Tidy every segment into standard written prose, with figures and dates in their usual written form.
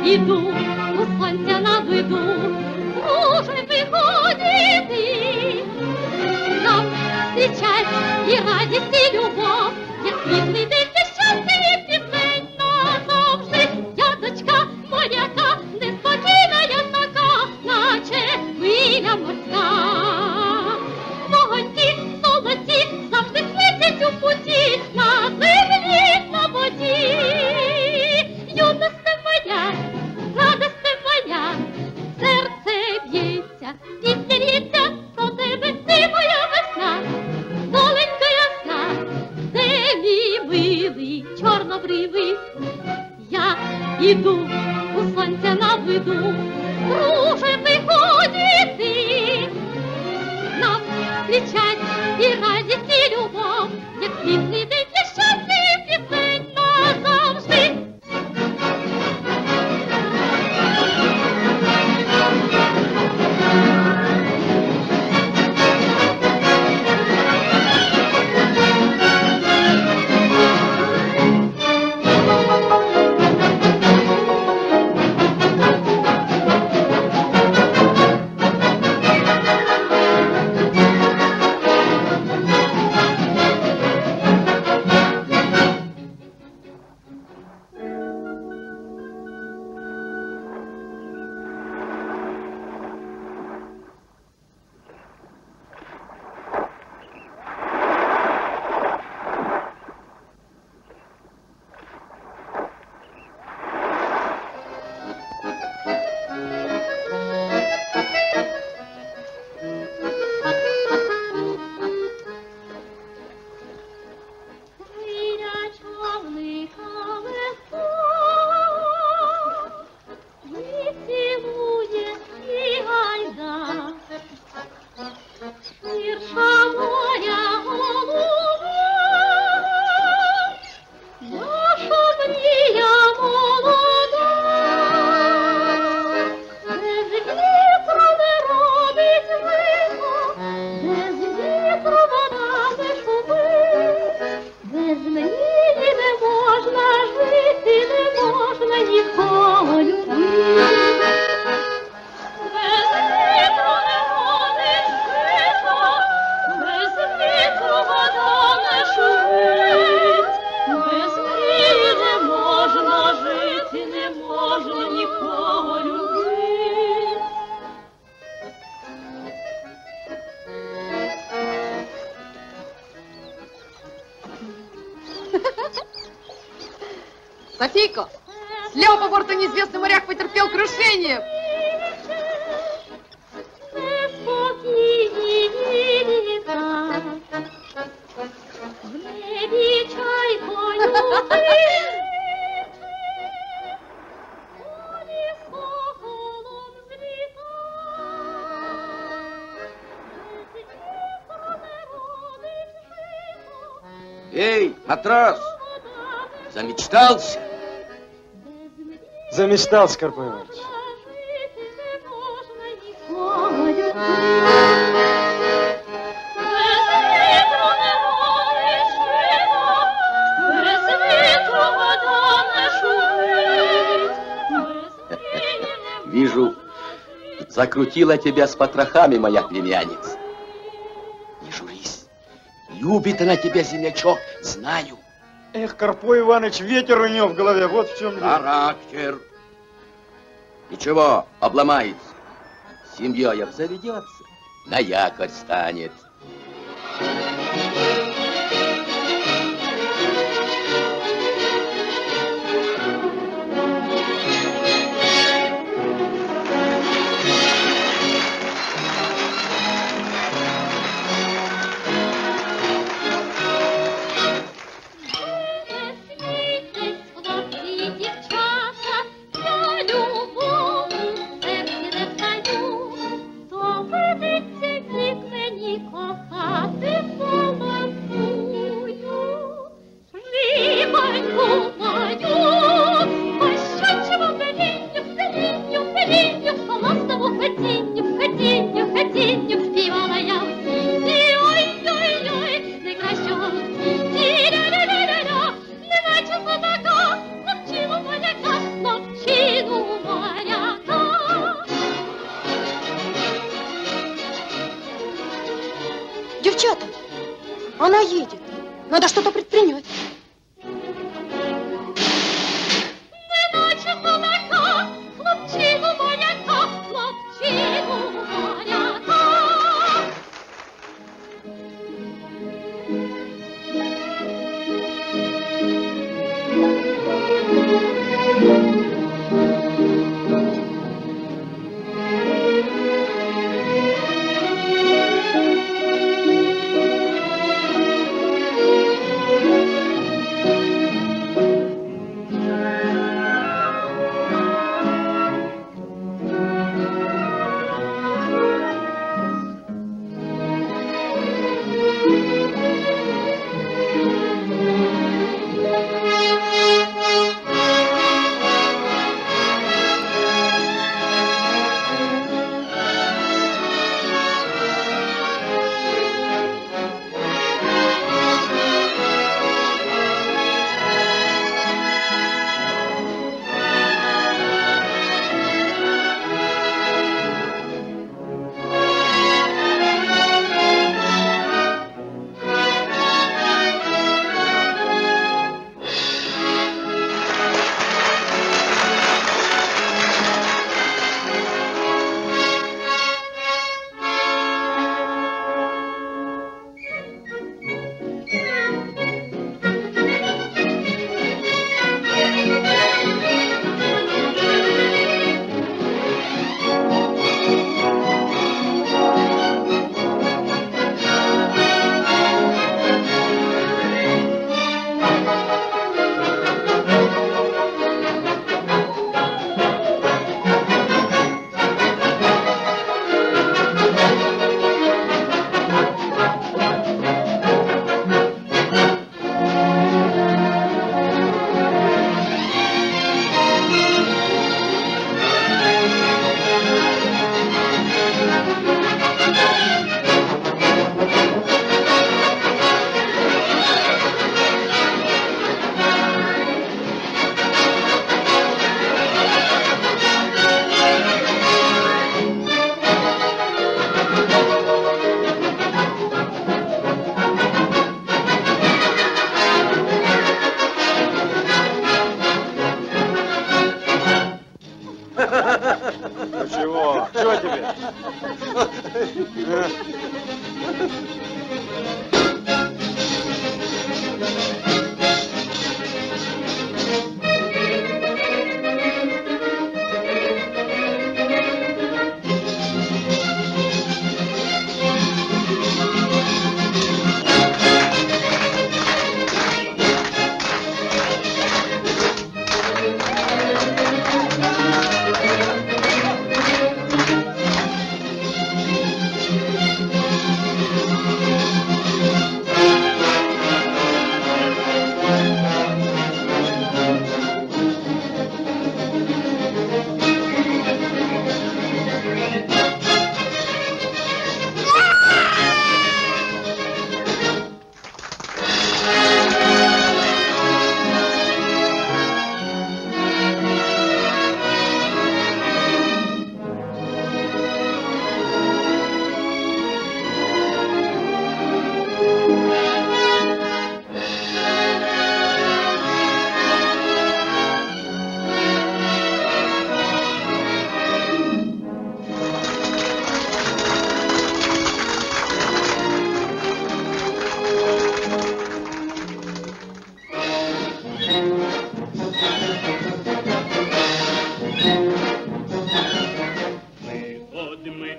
іду, у сонця на виду, друже виходити. Нам зустрічать і радість, і любов, як світлий день, і щастя, і південь назавжди. Я дочка моряка, неспокійна я така, наче хвиля морська. Вогоньки золоті завжди світять у путі, на землі, на воді. Юносте моя, радосте моя, серце б'ється, пісня лється про тебе, ти моя весна, доленька ясна, де мій милий чорнобривий. Я іду, у сонця на виду, друже виходити. Нам кричать і радість, і любов, як світлий день, і щастя, і південь назавжди. Софийка, слева по борту неизвестный моряк потерпел крушение. Эй, матрос, замечтался? Замечтался, Карпо Иванович. Вижу, закрутила тебя с потрохами моя племянница. Не журись, любит она тебя, землячок, знаю. Эх, Карпо Иванович, ветер у него в голове, вот в чем дело. Характер. Ничего, обломается. Семьей обзаведется, на якорь станет. Доведеться, як мені кохати. девчата, она едет. Надо что-то предпринять. Неначе моряка, хлопчину моряка, хлопчину моряка. Ну чего? Чего тебе?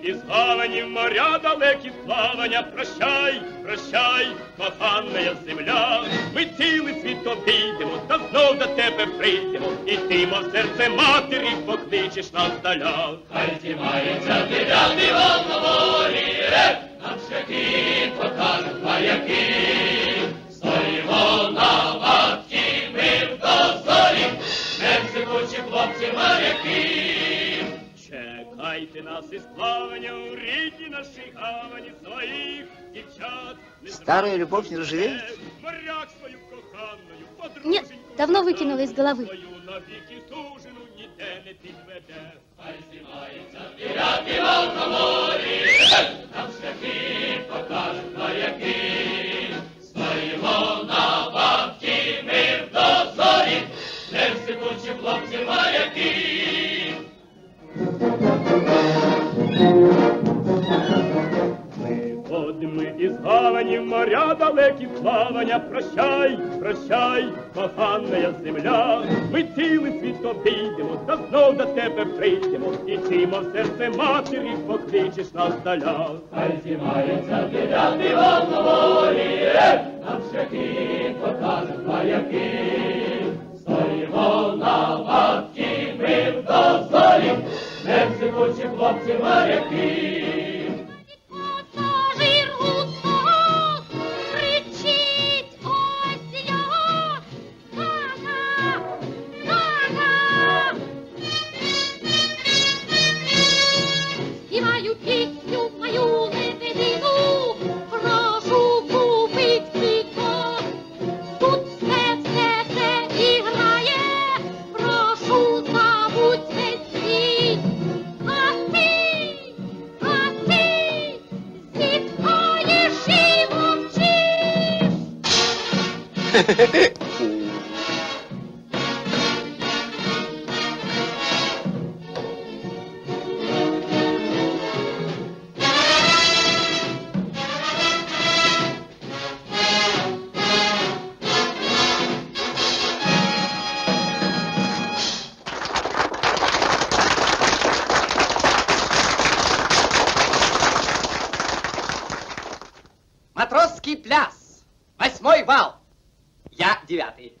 Із гавані в моря далекі плавання, прощай, прощай, кохана земля. Ми цілий світ обійдемо, та знов до тебе прийдемо, і ти, мов серце матері, покличеш нас здаля. Хай тімається дев'ятий вал на морі, нам шляхи покажуть маяки. Стоїмо на варті, ми в дозорі, не всикучі хлопці моряки. Чекайте нас із плаванням в рідні нашій гавані своїх дівчат. Старая любовь не ржавеет? Моряк свою коханою, Нет, давно выкинула из головы. свою навіки сужену ніде не підведе. Хай знімається Виходимо із гавані, моря далекі плавання. Прощай, прощай, кохана земля. Ми цілий світ обійдемо, та знов до тебе прийдемо. І чимо в серце матері покличеш нас здаля. Хай зімається дев'ятий вал на морі, нам шляхи покажуть моряки. Стоїмо на вахті, ми в дозорі, не всекучі хлопці моряки. Пасажир гусак кричить: ось я! Гага! Гага! Співаю пісню мою лебедину, прошу купить квіток. Тут все іграє, прошу забудь весь світ. А ти зітхаєш і мовчиш. Матросский пляс. 8-й вал. Я 9-й.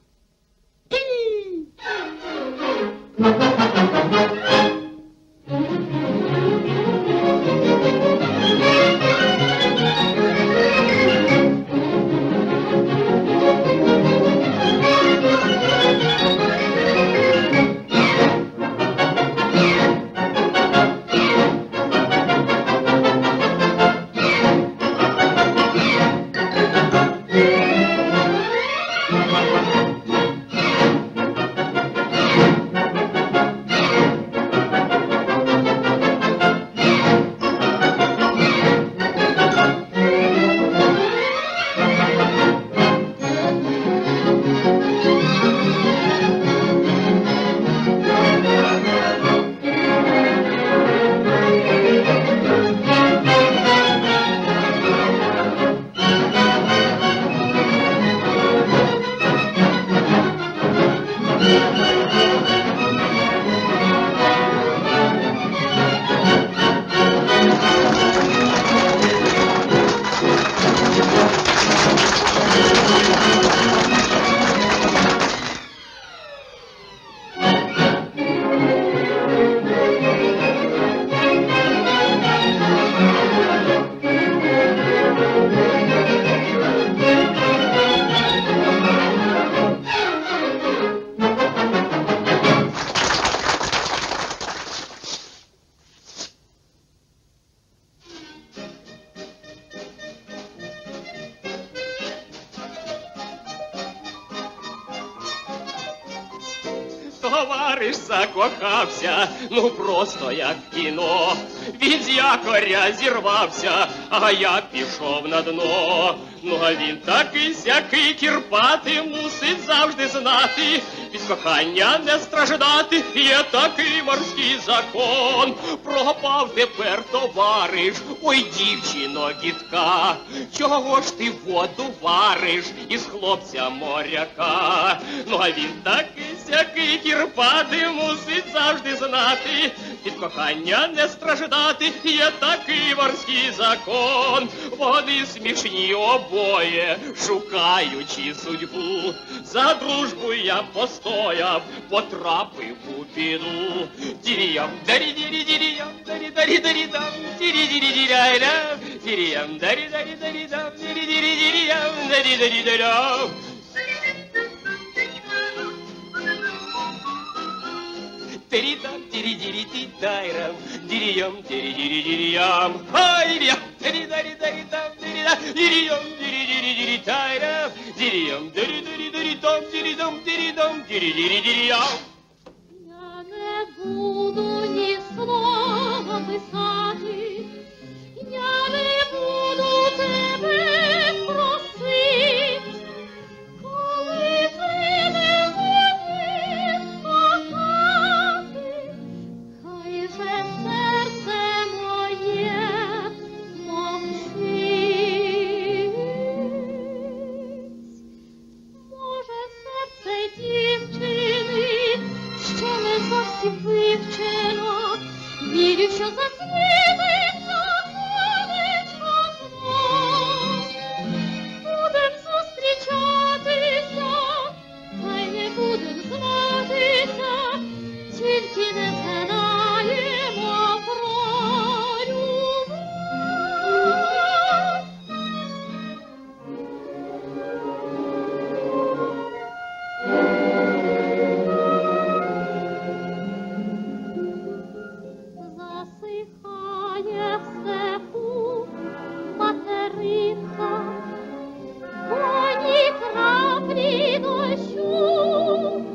Товариш закохався, ну просто як в кіно. Він з якоря зірвався, а я пішов на дно. Ну а він такий сякий кірпати, мусить завжди знати. Від кохання не страждати, є такий морський закон. Пропав тепер товариш, ой, дівчино гідка. Чого ж ти воду вариш із хлопця моряка? Ну а він такий сякий кірпати, мусить завжди знати. Від кохання не страждати, є такий морський закон. Вони смішні обоє, шукаючи судьбу. За дружбу я постояв, потрапив у біду. Діріям, дарі-дірі-діріям, дарі-дарі-дарі-дам, дірі-дірі-діряй-дам, діріям, дарі-дарі-дарі-дам, дірі-дірі-діріям, дарі-дарі-дарям. Тиридам, тири-дири-ти-тайрам, дирiyam, тири-дири-дирiyам. Хайря, тири-дари-дари-там, дирiyam, тири-дири-дири-тайрам, дирiyam, дири-дири-дири-там, диридам, диридам, дири-дири-дирiyам. Я не буду ні слова писати, я не буду тебе просить, коли ти не будеш кохати, хай же серце моє мовчить. Може, серце дівчини ще не зовсім вивчено, вірю, що засвітиться сонечко знов. Будем зустрічатися, та й не будем знатися, тільки не згадаємо про любов. Засихає в степу материнка, бо ні краплі дощу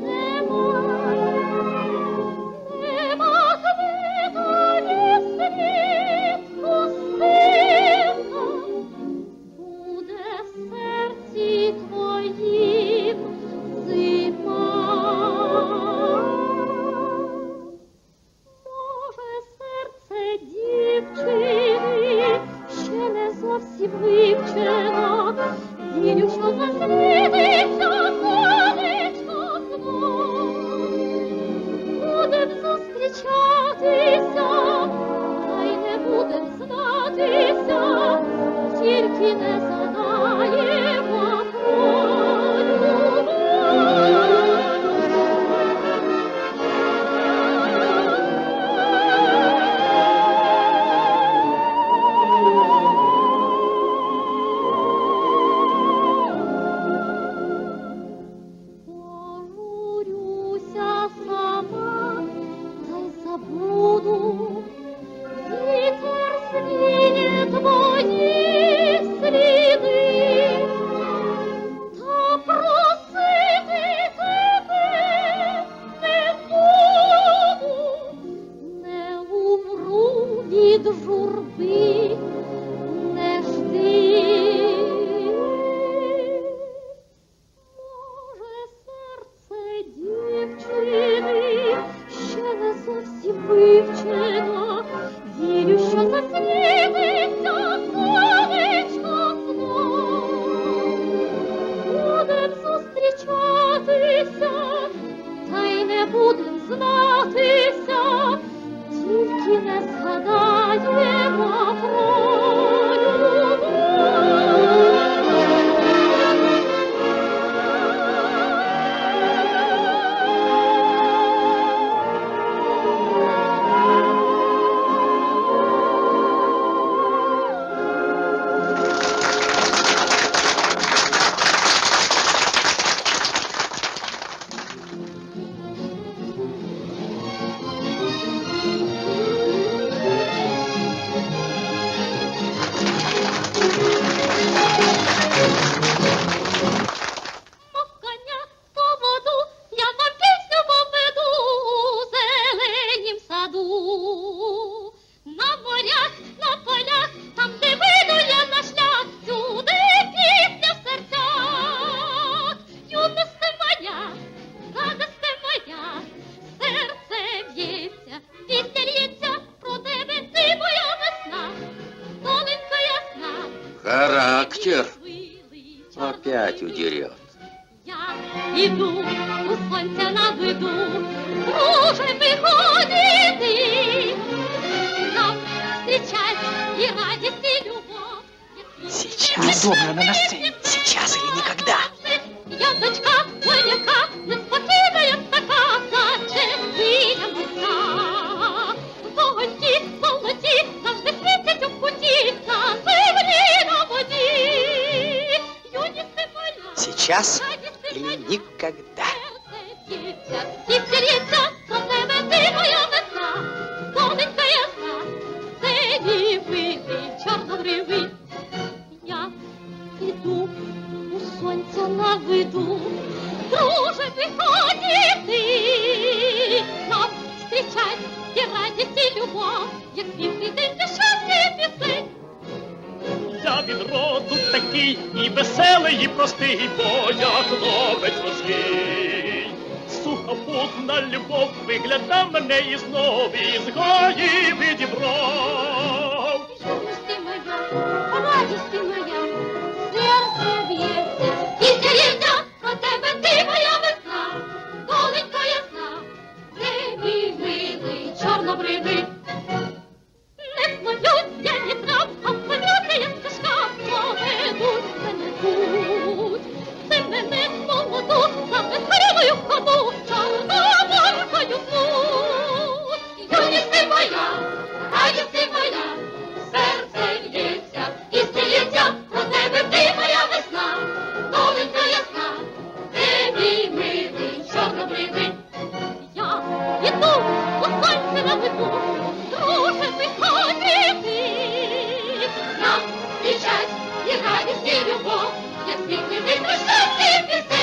немає, нема квітані світ пустинка, буде в серці твоїм зима. Може, серце дівчини ще не зовсім вивчено, вірю, що засвітиться сонечко знов. Будем зустрічатися, та й не будем знатися, тільки не згадаємо про любов. Пожурюся сама, та й забуду, вітер зміє твої сліди, та просити тебе не буду, не умру від журби, не жди. Може, серце дівчини ще не зовсім вивчено, вірю, що засвітиться сонечко знов. Будем зустрічатися, та й не будем знатися, тільки не згадаємо про любов. Коня по воду, я вам пісню поведу у зеленім саду. На морях, на полях, там, де вийду я на шлях, сюди пісня в серцях. Юносте моя, радосте моя, серце б'ється, пісня лється про тебе, ти моя весна, доленька ясна. Характер опять удерет. Я іду у сонця на виду, друже виходити, нам зустрічать і радість, і любов. Сейчас. Удобно на сцене. Сейчас или никогда. Я дочка моряка, неспокійна я така, наче хвиля морська. Золоті, золоті, завжди світять у путі, на землі, на воді. Юність моя, Сейчас или никогда. і серця, про тебе ти любов, як світлий день для щастя і пісень. Я від роду такий і веселий, і простий, бо я хлопець морський. Сухопутна любов вигляда мене і знов із гаї відібрав. Юності моя, радісті моя, серце б'ється, і здається, про тебе ти моя весна, доленька ясна, ти мій милий чорнобривий. Не сміються ні трав, а сміються я стежка, поведуть це мене молоду, за безхарівою ходу, чорноборкою звуть. Юності моя, радісті моя, серце б'ється, і здається, про тебе ти моя весна, доленька ясна, ти мій милий чорнобривий. Я іду у сонце на виду, друже, виходи ти. Нам і щастя, і радість, і любов, як світлий день, щастя і пісень.